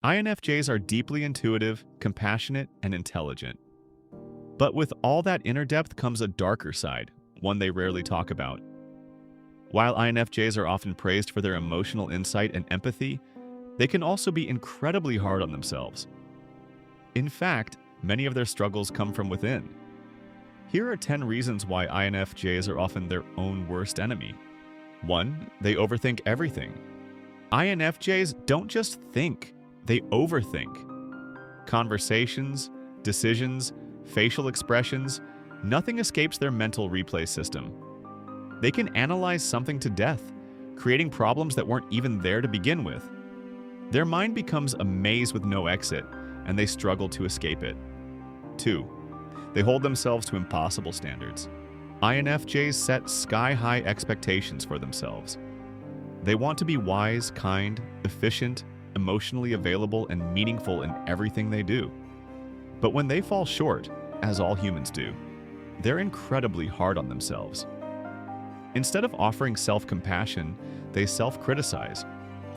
INFJs are deeply intuitive, compassionate, and intelligent. But with all that inner depth comes a darker side, one they rarely talk about. While INFJs are often praised for their emotional insight and empathy, they can also be incredibly hard on themselves. In fact, many of their struggles come from within. Here are 10 reasons why INFJs are often their own worst enemy. 1. They overthink everything. INFJs don't just think, they overthink. Conversations, decisions, facial expressions, nothing escapes their mental replay system. They can analyze something to death, creating problems that weren't even there to begin with. Their mind becomes a maze with no exit, and they struggle to escape it. 2. They hold themselves to impossible standards. INFJs set sky-high expectations for themselves. They want to be wise, kind, efficient, emotionally available, and meaningful in everything they do. But when they fall short, as all humans do, they're incredibly hard on themselves. Instead of offering self-compassion, they self-criticize.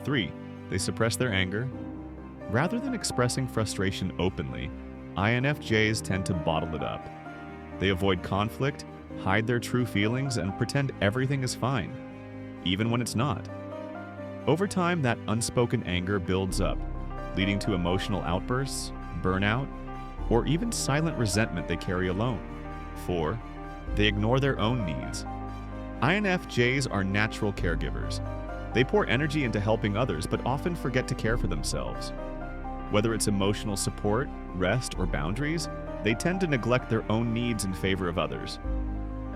3. They suppress their anger. Rather than expressing frustration openly, INFJs tend to bottle it up. They avoid conflict, hide their true feelings, and pretend everything is fine, even when it's not. Over time, that unspoken anger builds up, leading to emotional outbursts, burnout, or even silent resentment they carry alone. 4. They ignore their own needs. INFJs are natural caregivers. They pour energy into helping others, but often forget to care for themselves. Whether it's emotional support, rest, or boundaries, they tend to neglect their own needs in favor of others.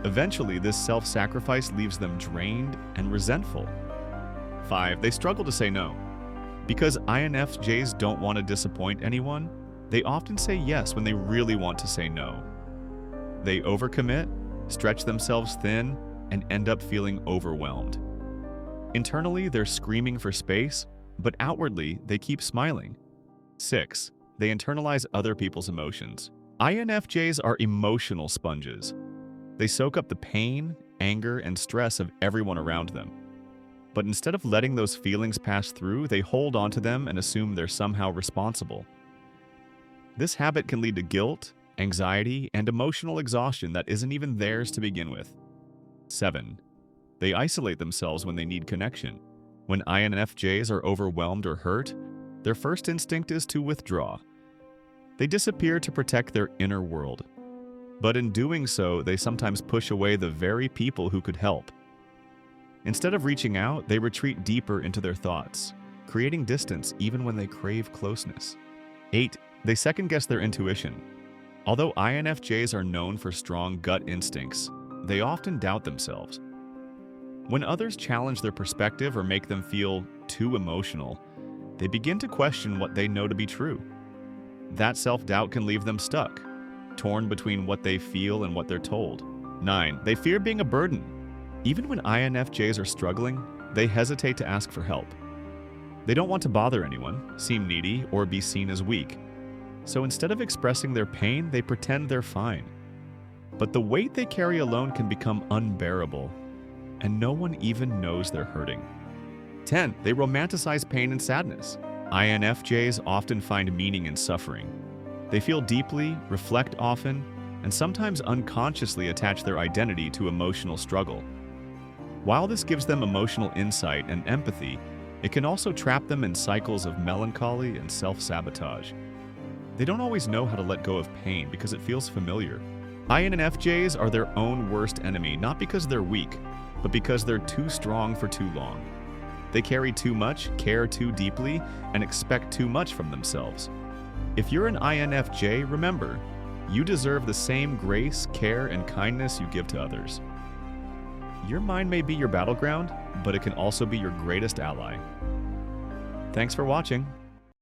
Eventually, this self-sacrifice leaves them drained and resentful. 5. They struggle to say no. Because INFJs don't want to disappoint anyone, they often say yes when they really want to say no. They overcommit, stretch themselves thin, and end up feeling overwhelmed. Internally, they're screaming for space, but outwardly, they keep smiling. 6. They internalize other people's emotions. INFJs are emotional sponges. They soak up the pain, anger, and stress of everyone around them. But instead of letting those feelings pass through, they hold onto them and assume they're somehow responsible. This habit can lead to guilt, anxiety, and emotional exhaustion that isn't even theirs to begin with. 7. They isolate themselves when they need connection. When INFJs are overwhelmed or hurt, their first instinct is to withdraw. They disappear to protect their inner world. But in doing so, they sometimes push away the very people who could help. Instead of reaching out, they retreat deeper into their thoughts, creating distance even when they crave closeness. 8. They second-guess their intuition. Although INFJs are known for strong gut instincts, they often doubt themselves. When others challenge their perspective or make them feel too emotional, they begin to question what they know to be true. That self-doubt can leave them stuck, torn between what they feel and what they're told. 9. They fear being a burden. Even when INFJs are struggling, they hesitate to ask for help. They don't want to bother anyone, seem needy, or be seen as weak. So instead of expressing their pain, they pretend they're fine. But the weight they carry alone can become unbearable, and no one even knows they're hurting. 10. They romanticize pain and sadness. INFJs often find meaning in suffering. They feel deeply, reflect often, and sometimes unconsciously attach their identity to emotional struggle. While this gives them emotional insight and empathy, it can also trap them in cycles of melancholy and self-sabotage. They don't always know how to let go of pain because it feels familiar. INFJs are their own worst enemy, not because they're weak, but because they're too strong for too long. They carry too much, care too deeply, and expect too much from themselves. If you're an INFJ, remember, you deserve the same grace, care, and kindness you give to others. Your mind may be your battleground, but it can also be your greatest ally. Thanks for watching.